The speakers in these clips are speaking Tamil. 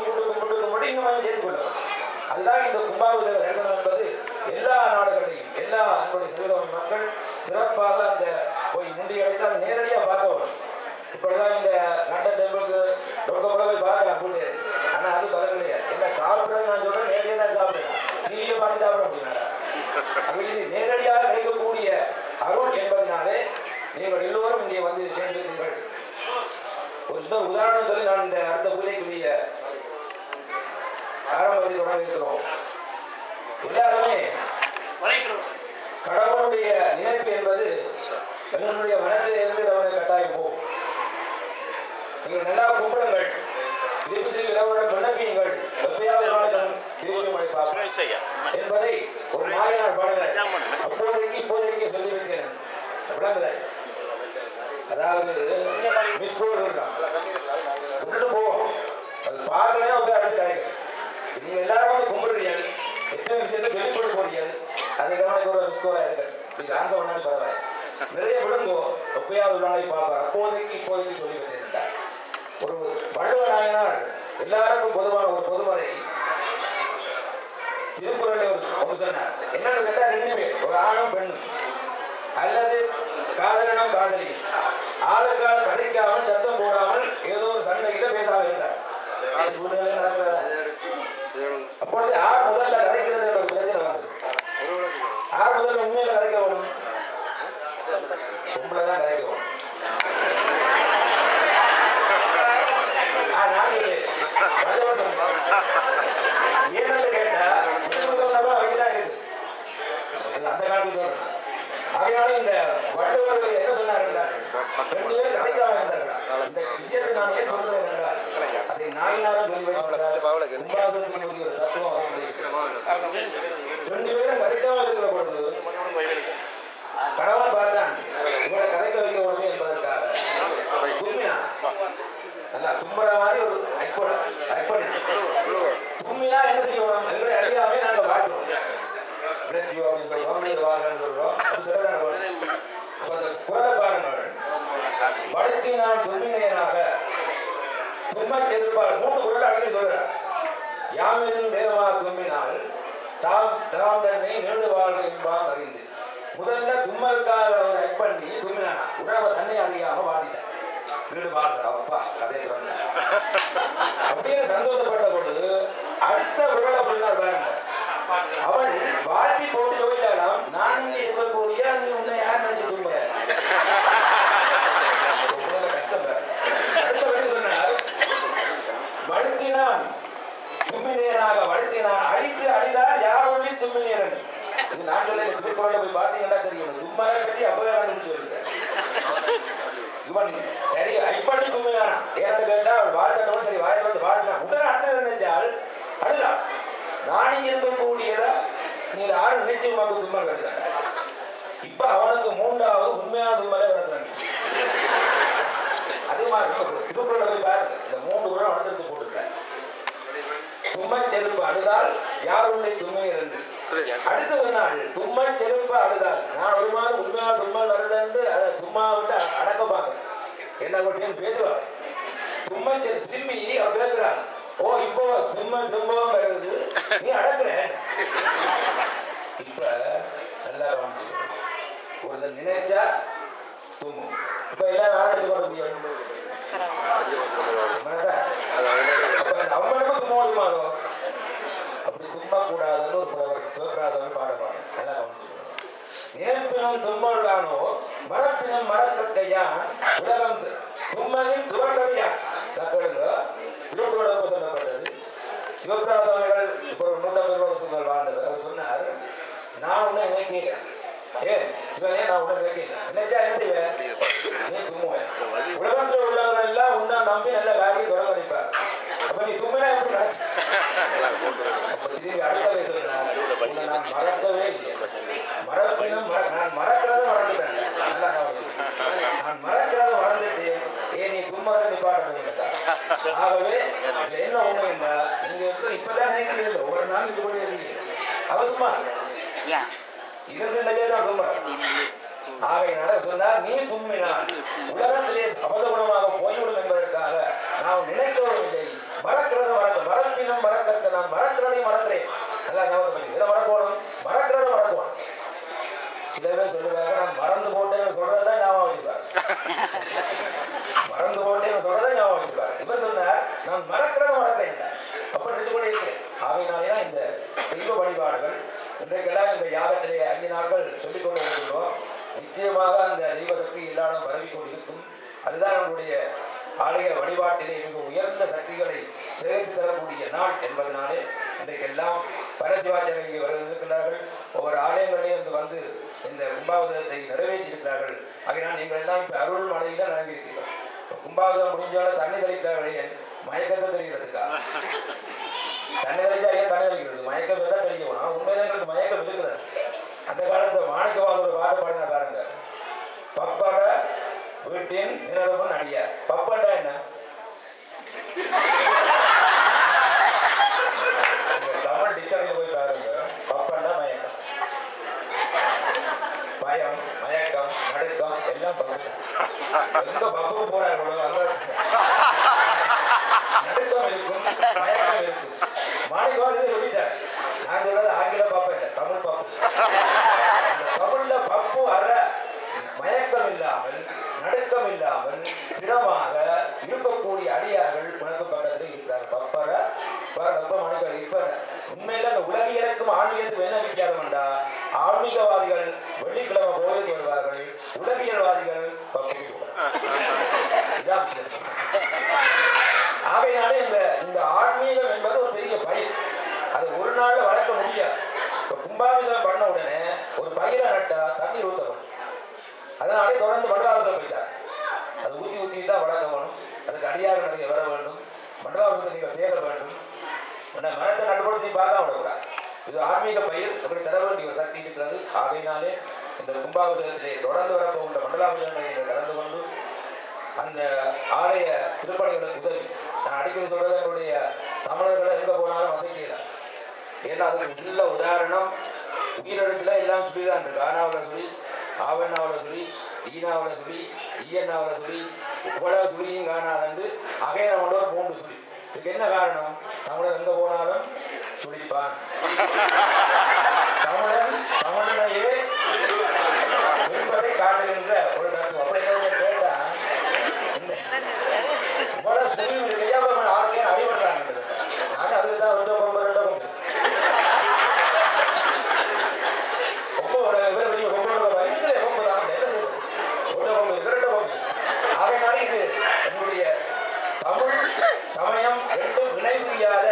கும்பிட்டு இன்னும் கொஞ்சம் சேர்த்து கொள்ளும். அதுதான் இந்த கும்பாபிஷேக தரிசனம் என்பது எல்லா நாடுகளிலும் எல்லா நம்முடைய சிவகங்கை மக்கள் சிறப்பாக அந்த போய் முண்டி அடைத்து அதை நேரடியாக பார்க்க வரும். இப்படிதான் இந்த லண்டன் டெம்பிள்ஸ் டொக்கப்புல போய் பார்க்கலாம் கூட்டு. ஆனால் அது பலம் கிடையாது. என்ன சாப்பிட்றது நான் சொல்றேன், நேரடியாக தான் சாப்பிடுறேன், டிவியை பார்த்து சாப்பிட முடியும். அப்போ இது நேரடியாக கிடைக்கக்கூடிய அருள் என்பதனாலே நீங்கள் எல்லோரும் இங்கே வந்து சேர்ந்திருக்கிறீர்கள். ஒரு உதாரணம் சொல்லி நான் இந்த அடுத்த பூஜைக்குரிய ஆரம்பத்தை தொடங்க இருக்கிறோம். எல்லாருமே கடவுளுடைய நினைப்பு என்பது எங்களுடைய மனத்திலிருந்து அவனை கட்டாயம் போகும். நீங்கள் நல்லா கும்பிடுங்கள், திருப்பி திருப்பி இரவுடன் விண்ணப்பியுங்கள், எப்பயாவது திருப்பி மழைப்பார்கள் என்பதை ஒரு நாயனார் பாடுகிறார். இப்போதைக்கு சொல்லி வைக்கிறேன். விளங்குதா? அதாவது மிஸ்கோல் இருக்கான் விட்டுட்டு போவோம், அது பார்க்கலையா அப்படியே அடுத்து கிடைக்கும். நீங்க எல்லாரும் வந்து கும்பிடுறீர்கள், எத்தனை விஷயத்தை வெளிப்பட்டு போறீர்கள், அது கவனிக்க ஒரு மிஸ்கோலா இருக்கு. இது ஆன்சர் ஒன்னாடி பரவாயில்ல, நிறைய விழுங்கோ எப்பயாவது ஒரு நாளைக்கு பார்ப்பார். இப்போதைக்கு சொல்லி வைத்திருந்தார். ஒரு வள்ளுவ நாயனார் எல்லாருக்கும் பொதுவான ஒரு பொதுமறை திருக்குறளை ஒரு சொன்னார். என்னன்னு கேட்டா, ரெண்டு பேர், ஒரு ஆணும் பெண்ணும் அல்லது காதலனும் காதலி ஆளுக்கால் கதைக்காமல் சத்தம் போடாமல் ஏதோ ஒரு சண்டையில பேசாமல் என்றார். நடக்கிறதா? அப்பொழுது யார் முதல்ல கதைக்கிறது என்ற பிரச்சனை வந்தது. யார் முதல்ல உண்மையில கதைக்கணும்? உண்மைதான் கதைக்கணும். ஏன்னு கேட்டா வகைதான் இருக்குது. அந்த காலத்துக்கு சொல்றேன். அதனால இந்த வள்ளுவர்கள் என்ன சொன்னார் என்றால், ரெண்டு பேர் கதைக்காக இருந்தார்கள். இந்த விஷயத்தை நான் ஏன் சொல்றேன் என்றால், அதை நாயினாரும் சொல்லி வைத்திருக்கிறார். கும்பாபிஷேகத்தின் ஒரு தத்துவம் ரெண்டு பேரும் கதைக்காக இருக்கிற பொழுது கணவன் பார்த்தான், இவரை கதைக்க வைக்க உடனே என்பதற்காக தும்மினான். நல்லா தும்புற மாதிரி ஒரு ஐப்படி தும்மினா என்ன செய்யணும்? எங்களை அறியாமே நாங்க வாழ்றோம். வளர்த்தினான் தும்மினையனாக தும்மச் செருப்பால் 3 குரல் அடிக்கடி சொல்றார். யாமெனும் தேவமா தும்மினால் தாம் தன்னை நீண்டு வாழ்க என்பான் அறிந்து. முதல்ல தும்மலுக்காக ஒரு ஐப்பண்ணி தும்மினானா, உடனே தன்னை அறியாம வாடிட்டார். வீடு வாழ்கிற அப்பா கதையை சொன்ன அப்படின்னு சந்தோஷப்பட்ட பொழுது அடுத்த குரல் அப்படின்னா பாருங்க, அவள் வாழ்த்தி போட்டு சொல்லிட்டாலாம், நான் இங்கே இருக்கக்கூடிய நீ உன்னை யார் நினைச்சு தும்புற கஷ்டம். அடுத்த வழி சொன்னார், வழுத்தினான் தும்மினேனாக வழுத்தினான் அழித்து அழிதார் யார் ஒளி தும்மினேரன். இது நாட்டில் திருக்குறளை போய் பார்த்தீங்கன்னா தெரியும். தும்மலை பற்றி அப்பவே சொல்லிட்டேன். இவன் சரி ஐப்பண்ணி தும்மினானா, ஏன்னு கேட்டா அவள் வாழ்த்தனோடு சரி வாய்ப்பு வாழ்த்தான். உடனே அடுத்தது நினைச்சால் அதுதான் நான் இங்க இருக்கக்கூடியதா நீ ஆறு நிச்சயமாக தும்மல் வருதான். இப்ப அவனுக்கு 3வது உண்மையான தும்மலை வரத்தான். அது மாதிரி திருக்குறளை போய் பாருங்க, இந்த 3 குறள் வளர்த்து போட்டுருக்கேன். தும்மச் செருப்பு அழுதால் யார் உன்னை தும்மையர் என்று. அடுத்த நாள் தும்மச் செருப்பு அழுதால் நான் ஒரு மாதிரி உண்மையான தும்மல் வருதுன்னு அதை சும்மா விட்டு அடக்க பார்க்கிறேன். என்ன கொட்டியும் பேசுவாங்க. தும்மச் திரும்பி அவன் கேட்கிறான், ஓ இப்போ தும்பவும் வருது, நீ அடக்குற. இப்ப நல்லா ஒரு நினைச்சா தும்மும். இப்ப எல்லாம் ஆரம்பிச்சு கொண்டு முடியும். அவனுக்கு தும்மாதுமாதோ அப்படி தும்பக்கூடாதுன்னு ஒரு புலவர் சிவபிராதவன் பாடுவாங்க. நல்லா கவனிச்சுக்கணும். நேர்ப்பினம் தும்மல்தானோ மரப்பினம் மரக்கட்டையான் உலகம் தும்மனின் துவண்டதையான். திருக்குறள் சொல்லப்பட்டது. சிவபிராதவர்கள் இப்போ 150 வருஷங்கள் வாழ்ந்தவர். அவர் சொன்னார், நான் உன்னை நினைக்கிறேன், ஏன் சிவனே நான் உன்னை நினைக்கிறேன், நினைச்சா என்ன செய்வேன், நீ தும்முவேன். உலகத்தில் உள்ளவர்கள் எல்லாம் உன்னை நம்பி நல்ல வேலையை தொடங்க நினைப்பார். அப்ப நீ தும்மினா எப்படி நடக்கும்? திரும்பி அடுத்தவை சொன்னார், உன்னை நான் மறக்கவே இல்லை. மறப்பினும் நான் மறக்கிறத மறந்துட்டேன். நல்லா நான் மறக்கிறத மறந்துட்டு ஏன் நீ தும்மதை நிப்பாட்ட. ஆகவே என்ன உண்மைன்னா, நீங்க இப்பதான் நினைக்கிறீங்க, ஒரு நாள் இது கூட இருக்கீங்க. அவர் தும்மா இதுதான் தும்மா. ஆகையினால சொன்னார், நீ தும்மினால் உலகத்திலே அபதகுணமாக போய்விடும் என்பதற்காக நாம் நினைக்கவும் இல்லை, மறக்கிறத மறக்க மறப்பினும் மறக்க நான் மறக்கிறதையும் மறக்கிறேன். நல்லா ஞாபகம் பண்ணி இதை மறக்கணும், மறக்கிறத மறக்கணும். சில பேர் சொல்லுவாங்க நான் மறந்து போட்டேன்னு சொல்றதான் ஞாபகம் வச்சுப்பாரு, மறந்து போட்டேன்னு சொல்றதான் ஞாபகம் வச்சுப்பாரு. இவர் சொன்னார் நான் மறக்கிறத மறக்கிறேன். அப்ப நினைச்சு கொண்டே இருக்கிறேன். ஆகையினாலேதான் இந்த தெய்வ வழிபாடுகள் இன்றைக்கெல்லாம் இந்த யாகத்திலே 5 நாட்கள் சொல்லிக் கொண்டு இருக்கின்றோம். நிச்சயமாக அந்த தெய்வ சக்தி எல்லாரும் பரவி கொண்டிருக்கும். அதுதான் நம்முடைய ஆலய வழிபாட்டிலே மிக உயர்ந்த சக்திகளை சேர்த்து தரக்கூடிய நாள் என்பதனாலே இன்றைக்கெல்லாம் பரசிவாச்சாரியர்கள் இங்கே வருகின்றார்கள். ஒவ்வொரு ஆலயங்களிலும் வந்து இந்த கும்பாபிஷேகத்தை நிறைவேற்றியிருக்கிறார்கள். ஆகையினால் நீங்கள் எல்லாம் இப்போ அருள் மலையில நடந்திருக்கிறீர்கள். கும்பாபிஷேகம் முடிஞ்சாலும் தண்ணி தெளிக்கிறார்களே, மயக்கத்தை தெரிகிறதுக்கா? தண்ணி தெளிச்சா ஏன் தண்ணி தெளிக்கிறது? மயக்கம் தான் தெளிக்கணும். ஆனால் உண்மையில எங்களுக்கு மயக்கம் இருக்கிறது. அந்த காலத்துல மாணிக்கவாசர் ஒரு பாட்டு பாடின பாருங்க, பப்பர வீட்டின் நிலவன் அடியார். பப்பண்டா என்ன? தமிழ் டிக்ஷனரி போய் பாருங்க, பப்பண்டா மயக்கம், பயம், மயக்கம், நடுக்கம் எல்லாம் பப்பு. எங்க பப்புக்கு போறாங்களோ அந்த நடுக்கம் இருக்கும், மயக்கம் இருக்கும். மாணிக்கவாசர் சொல்லிட்டார். நான் சொல்றது ஆங்கில பப்பு இல்லை, தமிழ் பப்பு. அந்த தமிழ்ல பப்பு அற மயக்கம் இல்லாமல் நடுக்கம் இல்லாமல் திடமாக இருக்கக்கூடிய அடியார்கள் உனக்கு பக்கத்தில் இருக்கிறாங்க. பப்பர மணிக்க. இப்ப உண்மையில அந்த உலகியலுக்கும் ஆன்மீகத்துக்கும் என்ன வித்தியாசம்டா, ஆன்மீகவாதிகள் வெள்ளிக்கிழமை கோயிலுக்கு வருவார்கள், உலகியல்வாதிகள் பப்புக்கு இதான் வித்தியாசம். ஆகையினாலே இந்த ஆன்மீகம் என்பது ஒரு பெரிய பயிர். அது ஒரு நாள்ல வளர்க்க முடியாது. கும்பாபிஷேகம் பண்ண உடனே ஒரு பயிரை நட்டா தண்ணீர் ஊற்றப்படும். அதனாலே தொடர்ந்து மண்டலாபிஷேகம் போயிட்டார். அது ஊற்றி தான் வளர்க்க வேணும். அதுக்கு அடியார்கள் நிறைய வர வேண்டும். மண்டலாபிஷேகம் நீங்கள் சேர வேண்டும். மரத்தை நடுப்படுத்தி பார்க்க விடக்கூடாது. இது ஆன்மீக பயிர், இப்படி தர வேண்டிய சக்தி இருக்கிறது. ஆகையினாலே இந்த கும்பாபிஷேகத்திலே தொடர்ந்து வரப்போகின்ற மண்டலாபிஷேகங்களை நீங்கள் கலந்து கொண்டு அந்த ஆலய திருப்பணிகளுக்கு உதவி. நான் அடிக்கடி சொல்றது, என்னுடைய தமிழர்களை எங்க போனாலும் வசதியில. ஏன்னா அதுக்கு நல்ல உதாரணம் உயிரிழத்துல எல்லாம் சொல்லிதான் இருக்கு. ஆனாவில் சொல்லி, ஆவண்ணாவில் சொல்லி, ஈனாவில் சொல்லி, ஈயண்ணாவில் சொல்லி, உப்பளா சொல்லியும் காணாதண்டு அகையனோட 3 சொல்லி. இதுக்கு என்ன காரணம்? தமிழன் எங்க போனாலும் சுழிப்பான். தமிழன் தமிழனையே என்பதை காட்டுகின்ற ஒரு தத்துவம். அப்படி கேட்டா இவ்வளவு சுழியும் இருக்கையா ஆளுக்கே அடிபடுறாங்க. நாங்கள் அதுதான் ஒட்ட கொம்பு 2 கொம்பு சமயம் ரெண்டும் இணை புரியாத.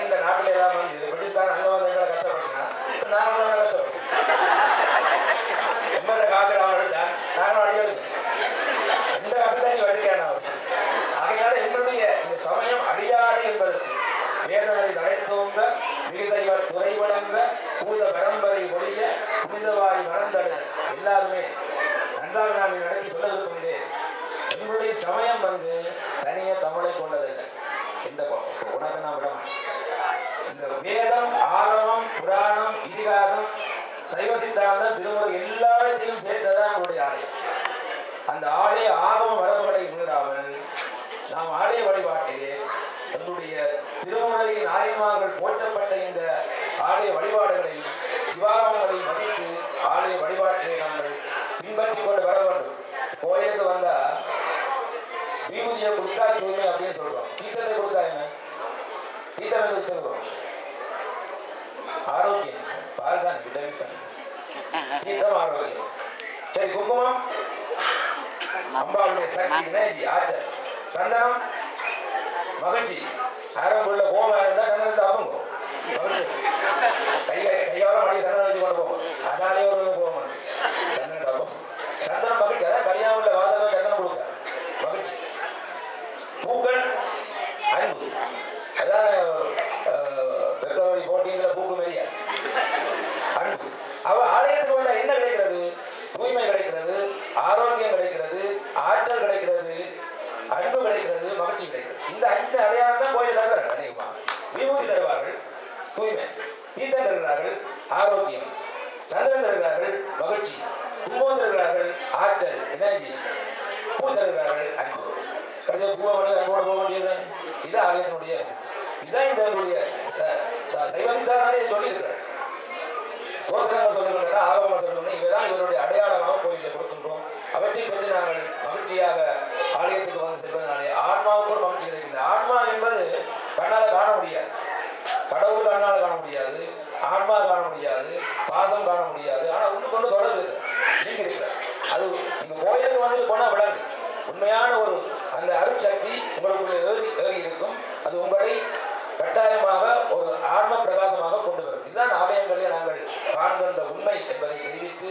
இந்த நாட்டில் எல்லாம் வந்து பிரிட்டிஷ்காரன் அங்க வந்து எங்களை கஷ்டப்படுத்தினா நாங்கள் தான் கஷ்டப்பட்டோம். எண்பது காசு அவன் எடுத்தான், நாங்களும் அடி எடுத்தோம். இந்த காசு தான் நீ வச்சிருக்கேன். ஆகையால எங்களுடைய இந்த சமயம் அடியாது என்பதற்கு வேதனை தடைத்தோங்க மிகுதைவ துறை வழங்க பூத பரம்பரை ஒழிய புனிதவாய் மறந்தடு. எல்லாருமே நன்றாக நான் நடத்தி சொல்ல விரும்புகிறேன். எங்களுடைய சமயம் வந்து தனிய தமிழை கொண்டதில்லை. இந்த உனக்கு நான் விடமாட்டேன். இந்த வேதம், ஆகமம், புராணம், இதிகாசம், சைவ சித்தாந்தம், திருமுறை எல்லாவற்றையும் சேர்த்ததான் நம்முடைய ஆலயம். அந்த ஆலய ஆகம மரபுகளை உணராமல் நாம் ஆலய வழிபாட்டிலே நம்முடைய திருமுறை நாயன்மார்கள் போற்றப்பட்ட இந்த ஆலய வழிபாடுகளை சிவாகமங்களை மதித்து ஆலய வழிபாட்டிலே நாங்கள் பின்பற்றி கொண்டு வர வேண்டும். கோயிலுக்கு வந்தா விபூதியை கொடுத்தா தூய்மை அப்படின்னு சொல்றோம். தீர்த்தத்தை கொடுத்தா என்ன? தீர்த்தம் எடுத்துக்கிறோம். ஆரோக்கியம் பால் தான் விட்டமின். தீர்த்தம் ஆரோக்கியம். சரி, குங்குமம் அம்பாளுடைய சக்தி, நேதி, ஆற்றல். சந்தனம் மகிழ்ச்சி. ஆரம்புள்ள கோபம் இருந்தா சந்தனத்தை அப்பங்க கையால மணி சந்தனம் வச்சு கொண்டு போகும். அதனாலே ஒரு கோபம் சந்தனத்தை அப்பம். சந்தனம் மகிழ்ச்சி. அதான் கல்யாணம் உள்ள வாதம் சந்தனம் கொடுக்க மகிழ்ச்சி. பூக்கள் அன்பு. அதான் பிப்ரவரி 14 பூக்கு மெரியா அன்பு. அவ ஆலயத்துக்கு உள்ள என்ன கிடைக்கிறது? தூய்மை கிடைக்கிறது, ஆரோக்கியம் கிடைக்கிறது, ஆற்றல் கிடைக்கிறது, அன்பு கிடைக்கிறது, மகிழ்ச்சி கிடைக்கிறது. இந்த 5 அடையாளம் தான் கோயில் தர அநேகமா எங்களுடைய தெய்வசித்தாரே சொல்லியிருக்கிறார். சோதனங்கள் சொல்லுகின்றன, ஆகமங்கள் சொல்லுகின்றன. இவைதான் இவருடைய அடையாளமாக கோயிலை கொடுக்கின்றோம். அவற்றை பெற்று நாங்கள் மகிழ்ச்சியாக ஆலயத்துக்கு வந்து செல்வதனாலே ஆன்மாவுக்கு ஒரு மகிழ்ச்சி கிடைக்கிறது. ஆன்மா என்பது கண்ணால் காண முடியாது, கடவுள் கண்ணால் காண முடியாது, ஆன்மா காண முடியாது, பாசம் காண முடியாது. ஆனால் ஒன்று கொண்டு தொடர்பு நீங்க இருக்கிற அது நீங்க கோயிலுக்கு வந்து போனால் விளங்கு உண்மையான ஒரு அந்த அருட்சக்தி உங்களுக்குள்ள ஏறி இருக்கும். அது உங்களை கட்டாயமாக ஒரு ஆன்ம பிரகாசமாக கொண்டு வரும். இதுதான் ஆலயங்களில் நாங்கள் காண்கின்ற உண்மை என்பதை தெரிவித்து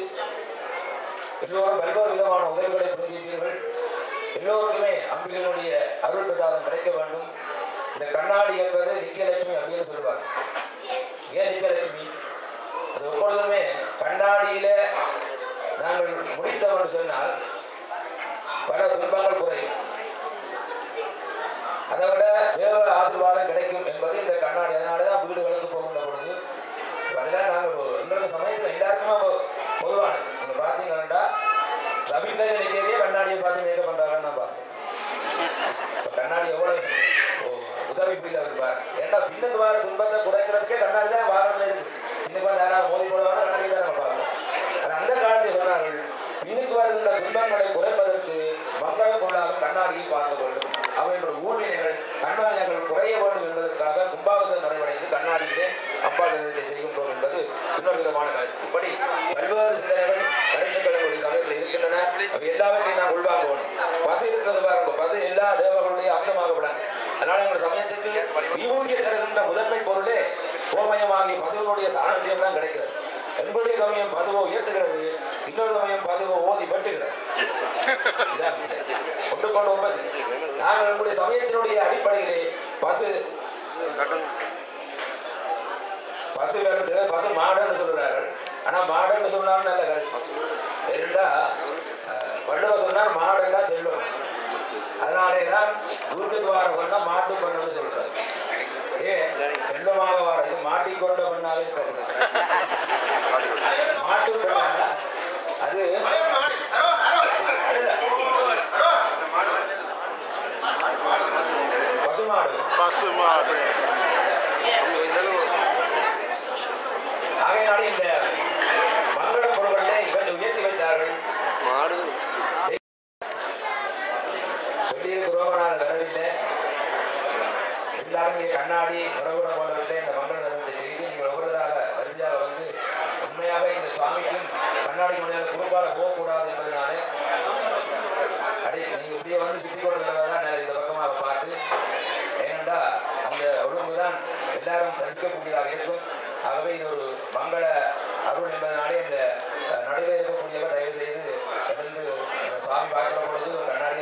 எல்லோரும் பல்வேறு விதமான உதவிகளை புரிந்திருப்பீர்கள். எல்லோருக்குமே அம்பிகளுடைய அருள் பிரசாதம் கிடைக்க வேண்டும். இந்த கண்ணாடி என்பது நித்தியலட்சுமி அப்படின்னு சொல்லுவார். ஏன் நித்தியலட்சுமி? அது எப்பொழுதுமே கண்ணாடியில நாங்கள் முடித்தோம் என்று சொன்னால் பல துன்பங்கள் குறையும், அதை விட தேவ ஆசீர்வாதம் கிடைக்கும் என்பது இந்த கண்ணாடி. அதனாலதான் வீடுகளுக்கு போகின்ற பொழுது அதெல்லாம் நாங்கள் இன்னொரு சமயத்தில் எல்லாருக்குமே பொதுவானது. நீங்க பார்த்தீங்கன்னா ரவிக்கரை நிற்கிறதே கண்ணாடியை பார்த்து மேக்கப் பண்றாங்கன்னு நான் பார்த்தேன். கண்ணாடி எவ்வளவு உதவி புரியுதா இருப்பார். ஏன்னா பின்னுக்கு வர துன்பத்தை குறைக்கிறதுக்கே கண்ணாடி தான் வாகனத்துல இருக்கு. பின்னுக்கு வந்து யாராவது மோதி போடுவாங்க, கண்ணாடி தான் நம்ம பார்க்கணும். அது அந்த காலத்தில் சொன்னார்கள், பின்னுக்கு வருகின்ற துன்பங்களை குறைப்பதற்கு மங்கள பொருளாக கண்ணாடியை பார்க்க வேண்டும். அவர்களுடைய ஊழ்வினைகள் கண்ணாடிகள் குறைய வேண்டும் என்பதற்காக கும்பாபிஷேகம் நிறைவடைந்து கண்ணாடியிலே அம்பாள் செய்கின்றோம் என்பது இன்னொரு விதமான கருத்து. இப்படி பல்வேறு சிந்தனைகள் கருத்துக்களுடைய சமயத்தில் இருக்கின்றன. அவை எல்லாவற்றையும் நான் உள்வாங்கணும். பசு இருக்கிறது பாருங்க, பசு எல்லா தேவர்களுடைய அம்சமாக விளங்கு. அதனால எங்கள் சமயத்துக்கு விபூதியை தருகின்ற முதன்மை பொருளே கோமயமாகி பசுவனுடைய சாணத்தியம் தான் கிடைக்கிறது. எங்களுடைய சமயம் பசுவை உயர்த்துகிறது, இன்னொரு சமயம் பசுவை ஓதி வெட்டுகிறது. கொண்டு கொண்டு நாங்கள் எங்களுடைய சமயத்தினுடைய அடிப்படையிலே பசு பசு மாடுன்னு சொல்கிறார்கள். ஆனா மாடுன்னு சொன்னாலும் நல்ல கருத்து. ஏன்னா வள்ளுவ சொன்னால் மாடுன்னா செல்வம். அதனாலேதான் வீட்டுக்கு வார பண்ணா மாட்டு பண்ணு சொல்றாரு. செல்வமாக வாரது மாட்டிக்கொண்ட பண்ணாலே மாட்டு பண்ணா அது பசுமாடு. ஆகையினாலே இந்த மங்கள பொருள்களை இவற்றை உயர்த்தி வைத்தார்கள். சொல்லியிருக்கிறோம், நான் வரவில்லை. எல்லாரும் கண்ணாடி உறவுடன் போன்றவற்றை இந்த மங்கள தர்மத்தை செய்து நீங்கள் ஒவ்வொருவராக வரிசையாக வந்து உண்மையாக இந்த சுவாமிக்கும் கண்ணாடி முறையில் குறுக்கால போகக்கூடாது என்பதனாலே நீங்க இப்படியே வந்து சுற்றி கொள்வதான் இந்த பக்கமாக பார்த்து, ஏனென்றா அந்த ஒழுங்குதான் எல்லாரும் தரிசிக்கக்கூடியதாக இருக்கும். ஆகவே இது ஒரு மங்கள அருள் என்பதனாலே இந்த நடுவே இருக்கக்கூடியவர் தயவு செய்து எழுந்து சுவாமி பார்க்கிற பொழுது கண்ணாடி